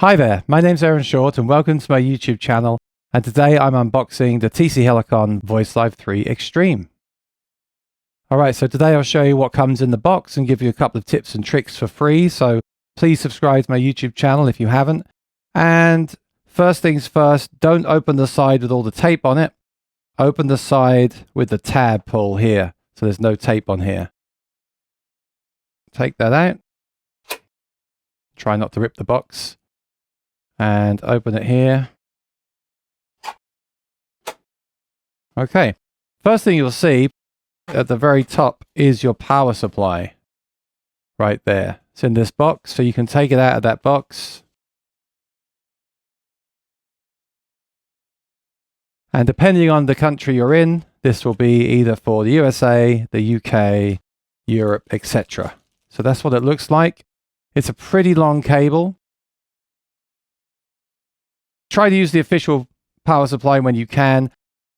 Hi there, my name's Aaron Short and welcome to my YouTube channel, and today I'm unboxing the TC Helicon VOICELIVE 3 Extreme. Alright, so today I'll show you what comes in the box and give you a couple of tips and tricks for free, so please subscribe to my YouTube channel if you haven't. And first things first, don't open the side with all the tape on it. Open the side with the tab pull here, so there's no tape on here. Take that out. Try not to rip the box. And open it here. Okay, first thing you'll see at the very top is your power supply. Right there. It's in this box, so you can take it out of that box. And depending on the country you're in, this will be either for the USA, the UK, Europe, etc. So that's what it looks like. It's a pretty long cable. Try to use the official power supply when you can.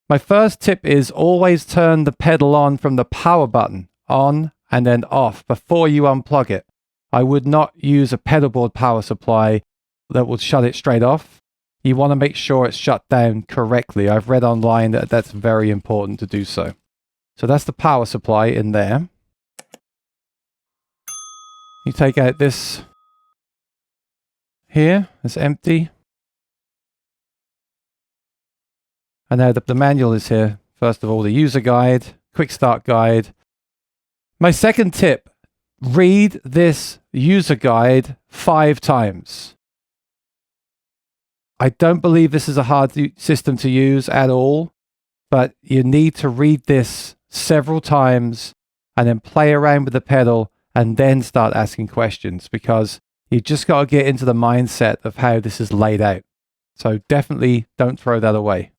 My first tip is always turn the pedal on from the power button on and then off before you unplug it. I would not use a pedal board power supply that will shut it straight off. You want to make sure it's shut down correctly. I've read online that that's very important to do so. So that's the power supply in there. You take out this here, it's empty. And now the manual is here. First of all, the user guide, quick start guide. My second tip, read this user guide 5 times. I don't believe this is a hard system to use at all, but you need to read this several times and then play around with the pedal and then start asking questions, because you just got to get into the mindset of how this is laid out. So definitely don't throw that away.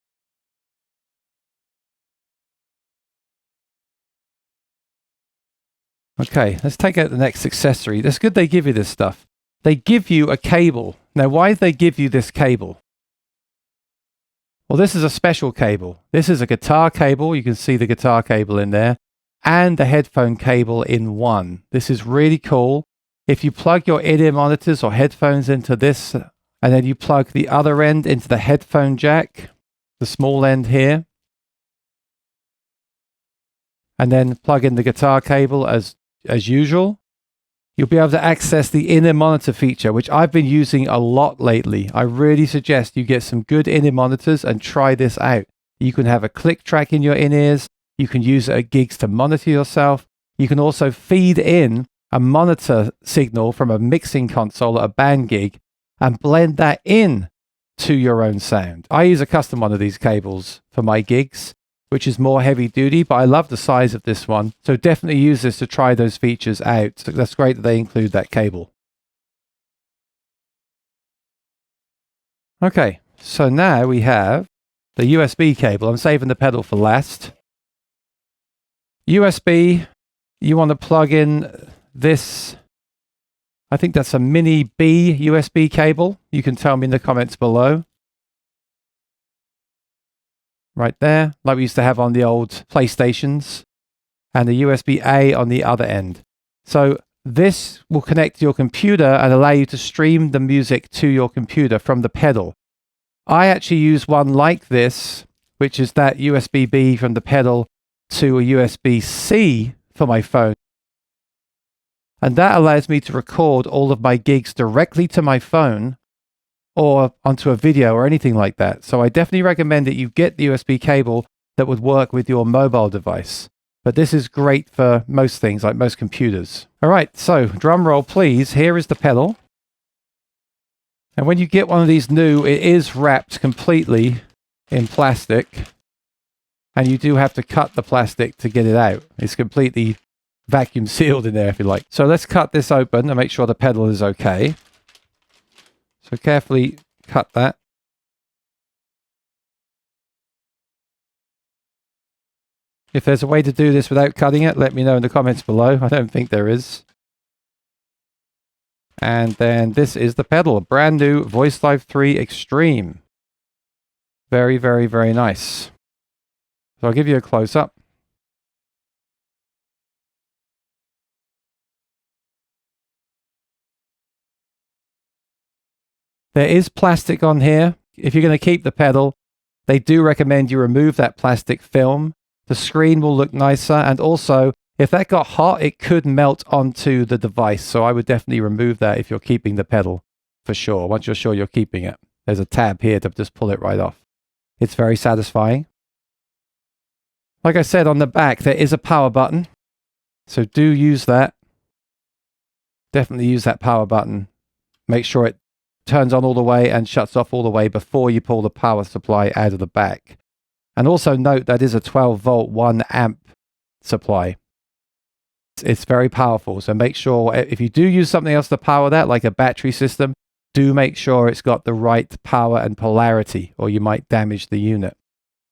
Okay, let's take out the next accessory. That's good they give you this stuff. They give you a cable. Now, why do they give you this cable? Well, this is a special cable. This is a guitar cable. You can see the guitar cable in there, and the headphone cable in one. This is really cool. If you plug your in-ear monitors or headphones into this, and then you plug the other end into the headphone jack, the small end here, and then plug in the guitar cable as usual, you'll be able to access the in-ear monitor feature, which I've been using a lot lately. I really suggest you get some good in-ear monitors and try this out. You can have a click track in your in-ears. You can use it at gigs to monitor yourself. You can also feed in a monitor signal from a mixing console at a band gig and blend that in to your own sound. I use a custom one of these cables for my gigs, which is more heavy duty, but I love the size of this one. So definitely use this to try those features out. So that's great that they include that cable. Okay, so now we have the USB cable. I'm saving the pedal for last. USB, you want to plug in this, I think that's a mini B USB cable. You can tell me in the comments below. Right there, like we used to have on the old PlayStations, and the USB-A on the other end. So this will connect to your computer and allow you to stream the music to your computer from the pedal. I actually use one like this, which is that USB-B from the pedal to a USB-C for my phone. And that allows me to record all of my gigs directly to my phone or onto a video or anything like that. So I definitely recommend that you get the USB cable that would work with your mobile device. But this is great for most things, like most computers. All right, so drum roll, please. Here is the pedal. And when you get one of these new, it is wrapped completely in plastic. And you do have to cut the plastic to get it out. It's completely vacuum sealed in there, if you like. So let's cut this open and make sure the pedal is okay. So carefully cut that. If there's a way to do this without cutting it, let me know in the comments below. I don't think there is. And then this is the pedal, a brand new VOICELIVE 3 Extreme. Very, very, very nice. So I'll give you a close-up. There is plastic on here. If you're going to keep the pedal, they do recommend you remove that plastic film. The screen will look nicer, and also if that got hot, it could melt onto the device. So I would definitely remove that if you're keeping the pedal for sure. Once you're sure you're keeping it, there's a tab here to just pull it right off. It's very satisfying. Like I said, on the back, there is a power button. So do use that. Definitely use that power button. Make sure it turns on all the way and shuts off all the way before you pull the power supply out of the back. And also note that is a 12 volt 1 amp supply. It's very powerful, so make sure if you do use something else to power that, like a battery system, do make sure it's got the right power and polarity, or you might damage the unit.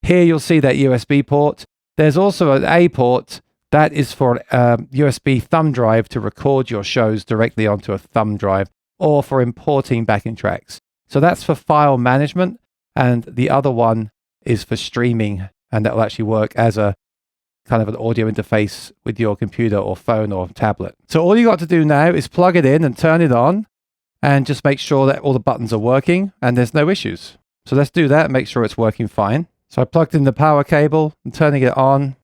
Here you'll see that USB port. There's also an A port that is for a USB thumb drive to record your shows directly onto a thumb drive, or for importing backing tracks. So that's for file management, and the other one is for streaming, and that will actually work as a kind of an audio interface with your computer or phone or tablet. So all you got to do now is plug it in and turn it on, and just make sure that all the buttons are working and there's no issues. So let's do that and make sure it's working fine. So I plugged in the power cable and turning it on.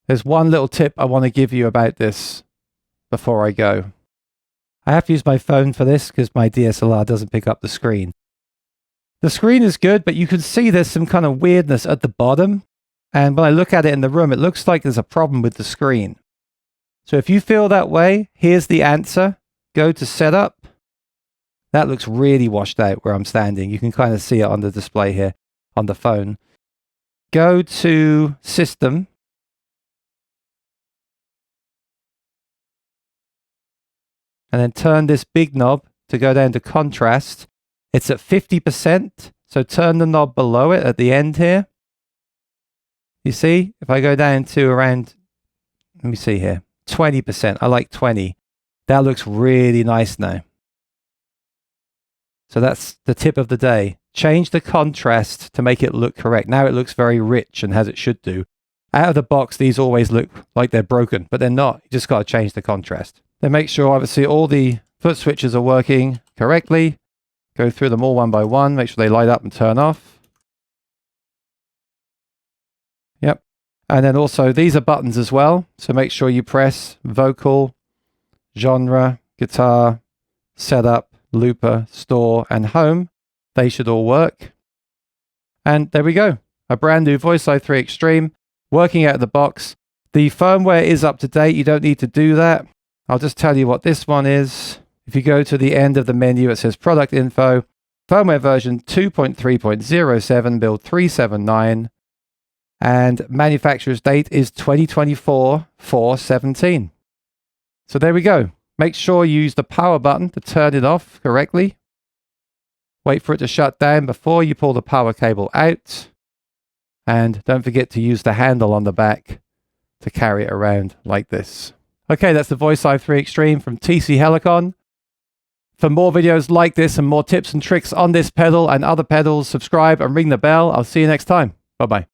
There's one little tip I want to give you about this before I go. I have to use my phone for this because my DSLR doesn't pick up the screen. The screen is good, but you can see there's some kind of weirdness at the bottom. And when I look at it in the room, it looks like there's a problem with the screen. So if you feel that way, here's the answer. Go to Setup. That looks really washed out where I'm standing. You can kind of see it on the display here on the phone. Go to System. And then turn this big knob to go down to Contrast. It's at 50%. So turn the knob below it at the end here. You see, if I go down to around, let me see here, 20%. I like 20. That looks really nice now. So that's the tip of the day. Change the contrast to make it look correct. Now it looks very rich and as it should do. Out of the box, these always look like they're broken, but they're not. You just got to change the contrast. Then make sure, obviously, all the foot switches are working correctly. Go through them all one by one. Make sure they light up and turn off. Yep. And then also these are buttons as well. So make sure you press vocal, genre, guitar, setup, looper, store, and home. They should all work. And there we go. A brand new VOICELIVE 3 Extreme working out of the box. The firmware is up to date. You don't need to do that. I'll just tell you what this one is. If you go to the end of the menu, it says product info, firmware version 2.3.07, build 379. And manufacturer's date is 2024/4/17. So there we go. Make sure you use the power button to turn it off correctly. Wait for it to shut down before you pull the power cable out. And don't forget to use the handle on the back to carry it around like this. Okay, that's the VOICELIVE 3 Extreme from TC Helicon. For more videos like this and more tips and tricks on this pedal and other pedals, subscribe and ring the bell. I'll see you next time. Bye-bye.